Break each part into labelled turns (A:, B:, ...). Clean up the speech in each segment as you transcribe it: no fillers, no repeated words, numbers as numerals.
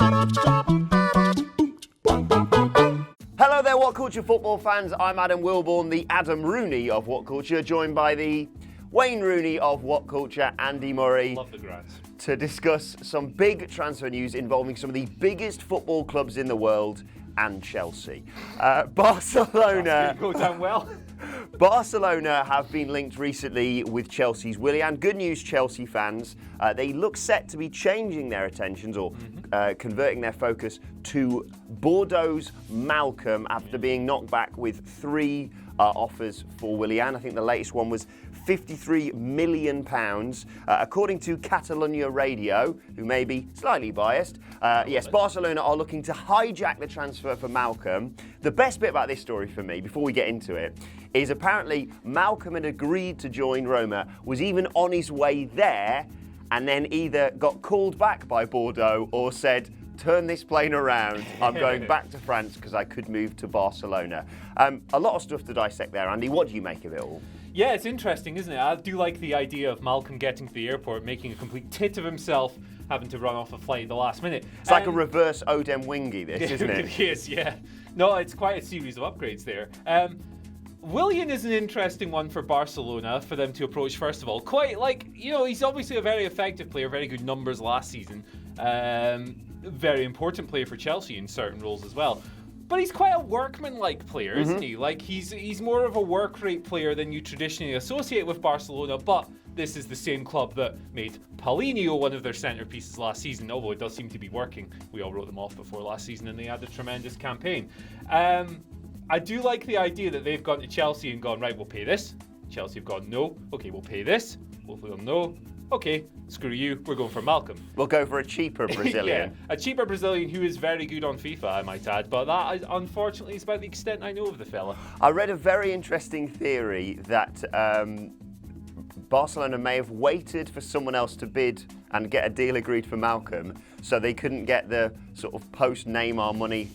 A: Hello there, What Culture football fans. I'm Adam Wilborn, the Adam Rooney of What Culture, joined by the Wayne Rooney of What Culture, Andy Murray.
B: Love the grads.
A: To discuss some big transfer news involving some of the biggest football clubs in the world and Chelsea. Barcelona.
B: Go down well.
A: Barcelona have been linked recently with Chelsea's Willian. Good news, Chelsea fans. They look set to be changing their attentions or converting their focus to Bordeaux's Malcom after being knocked back with three offers for Willian. I think the latest one was £53 million. According to Catalan radio, who may be slightly biased, yes, Barcelona are looking to hijack the transfer for Malcom. The best bit about this story for me, before we get into it, is apparently Malcom had agreed to join Roma, was even on his way there, and then either got called back by Bordeaux or said, turn this plane around, I'm going back to France because I could move to Barcelona. A lot of stuff to dissect there, Andy. What do you make of it all?
B: Yeah, it's interesting, isn't it? I do like the idea of Malcom getting to the airport, making a complete tit of himself, having to run off a flight at the last minute.
A: It's like a reverse Odem Wingy, this, isn't it?
B: It is, yeah. No, it's quite a series of upgrades there. Willian is an interesting one for Barcelona for them to approach, first of all. Quite like, he's obviously a very effective player, very good numbers last season. Very important player for Chelsea in certain roles as well. But he's quite a workman-like player, isn't he? Like, he's more of a work rate player than you traditionally associate with Barcelona, but this is the same club that made Paulinho one of their centerpieces last season, although it does seem to be working. We all wrote them off before last season, and they had a tremendous campaign. I do like the idea that they've gone to Chelsea and gone, right, we'll pay this. Chelsea have gone, no. Okay, we'll pay this. Hopefully they'll no. Okay, screw you, we're going for Malcom.
A: We'll go for a cheaper Brazilian.
B: Yeah, a cheaper Brazilian who is very good on FIFA, I might add, but that, unfortunately, is about the extent I know of the fella.
A: I read a very interesting theory that Barcelona may have waited for someone else to bid and get a deal agreed for Malcom, so they couldn't get the sort of post-Neymar money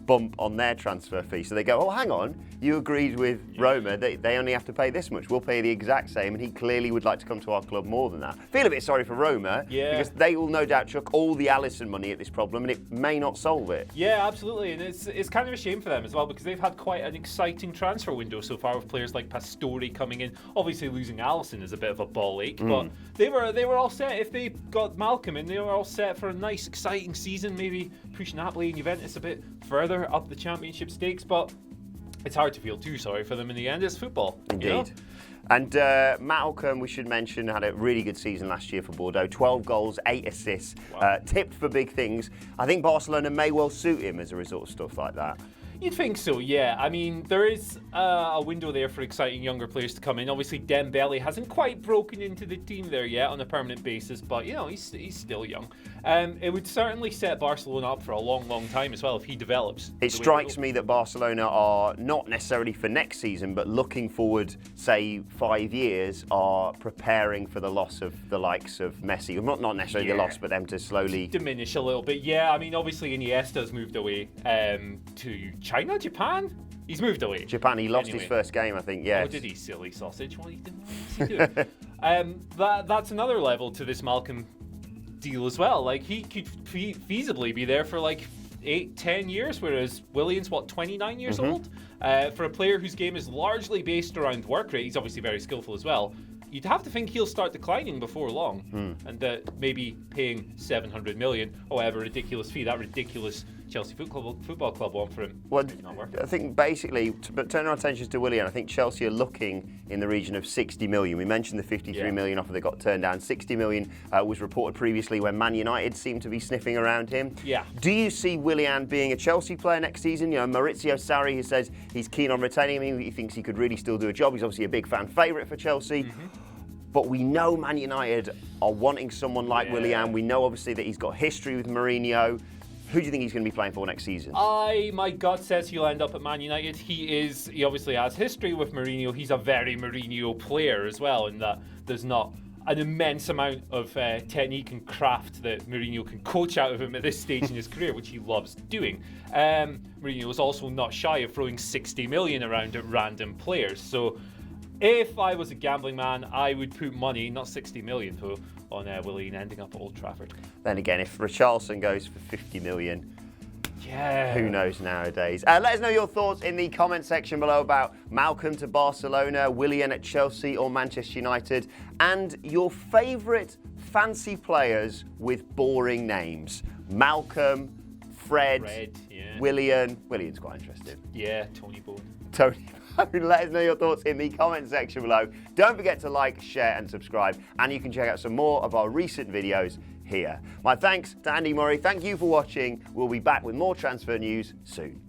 A: bump on their transfer fee. So they go, oh, hang on, you agreed with Roma, they only have to pay this much. We'll pay the exact same, and he clearly would like to come to our club more than that. Feel a bit sorry for Roma, because they will no doubt chuck all the Alisson money at this problem, and it may not solve it.
B: Yeah, absolutely, and it's kind of a shame for them as well, because they've had quite an exciting transfer window so far with players like Pastore coming in. Obviously, losing Alisson is a bit of a ball ache, but they were all set. If they got Malcom in, they were all set for a nice, exciting season, maybe push Napoli and Juventus a bit further up the championship stakes, but it's hard to feel too sorry for them in the end. It's football.
A: Indeed. And Malcom, we should mention, had a really good season last year for Bordeaux. 12 goals, 8 assists, tipped for big things. I think Barcelona may well suit him as a result of stuff like that.
B: You'd think so, yeah. I mean, there is a window there for exciting younger players to come in. Obviously, Dembele hasn't quite broken into the team there yet on a permanent basis, but, he's still young. It would certainly set Barcelona up for a long, long time as well if he develops.
A: It strikes me that Barcelona are not necessarily for next season, but looking forward, say, 5 years, are preparing for the loss of the likes of Messi. Not necessarily the loss, but them to slowly
B: diminish a little bit. Yeah, I mean, obviously Iniesta's moved away to China, Japan? He's moved away.
A: Japan, he lost his first game, I think, yes.
B: Oh, did he? Silly sausage. What is he doing? That's another level to this Malcom deal as well. Like, he could feasibly be there for like 8-10 years, whereas Willian's, 29 years old? For a player whose game is largely based around work rate, he's obviously very skillful as well. You'd have to think he'll start declining before long, and that maybe paying 700 million, or whatever ridiculous fee, that ridiculous Chelsea Football Club want for him.
A: Well, I think basically, but turn our attention to Willian, I think Chelsea are looking in the region of 60 million. We mentioned the 53 million offer that got turned down. 60 million was reported previously when Man United seemed to be sniffing around him.
B: Yeah.
A: Do you see Willian being a Chelsea player next season? Maurizio Sarri has said he's keen on retaining him. He thinks he could really still do a job. He's obviously a big fan favourite for Chelsea. But we know Man United are wanting someone like Willian. We know obviously that he's got history with Mourinho. Who do you think he's going to be playing for next season?
B: My gut says he'll end up at Man United. He obviously has history with Mourinho. He's a very Mourinho player as well, in that there's not an immense amount of technique and craft that Mourinho can coach out of him at this stage in his career, which he loves doing. Mourinho is also not shy of throwing 60 million around at random players. So If I was a gambling man, I would put money, not 60 million, though, on Willian ending up at Old Trafford.
A: Then again, if Richarlison goes for 50 million,
B: yeah,
A: who knows nowadays? Let us know your thoughts in the comment section below about Malcom to Barcelona, Willian at Chelsea or Manchester United, and your favourite fancy players with boring names. Malcom, Fred,
B: yeah.
A: Willian. Willian's quite interesting.
B: Yeah, Tony Bone.
A: Tony, let us know your thoughts in the comment section below. Don't forget to like, share and subscribe, and you can check out some more of our recent videos here. My thanks to Andy Murray. Thank you for watching. We'll be back with more transfer news soon.